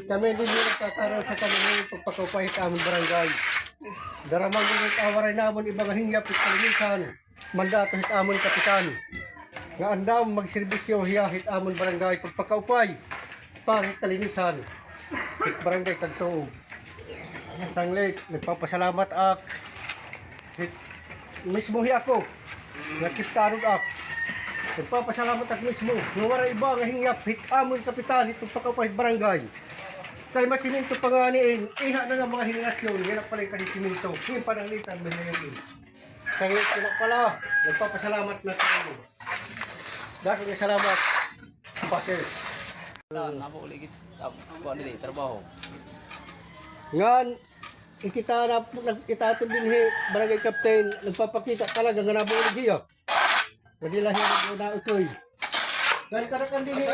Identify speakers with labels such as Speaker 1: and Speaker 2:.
Speaker 1: Kami din yung nagkakaroon sa kanilang pagpakaupahit aming barangay. Daramang yung awaray namon ibang hingyap at kalinisan. Mandato hit amon kapitan. Nga andam magserbisyo hiyahit amon barangay pagpakaupay. Pangit kalinisan. Hit barangay Tagtuog. Tanglit, nagpapasalamat ak. Hit mismo hi ako. Nakiptarod ak. Nagpapasalamat ak mismo. Nga waray iba nga hingyap hit amon kapitan hit pagpakaupay barangay. Kaya masiminto pa nga niin, iha na nga mga henerasyon, hirap pala yung kasi siminto. Yung pananglitan, mahirap. Kaya tinak pala, nagpapasalamat na tayo. Dati nga salamat, Pasir.
Speaker 2: Napa ulit kung ano din, trabaho.
Speaker 1: Ngan, ikita na, itatong din barangay captain, nagpapakita talaga nga nabuulig hiya. Nadilahin na ito'y. Ngan karakan din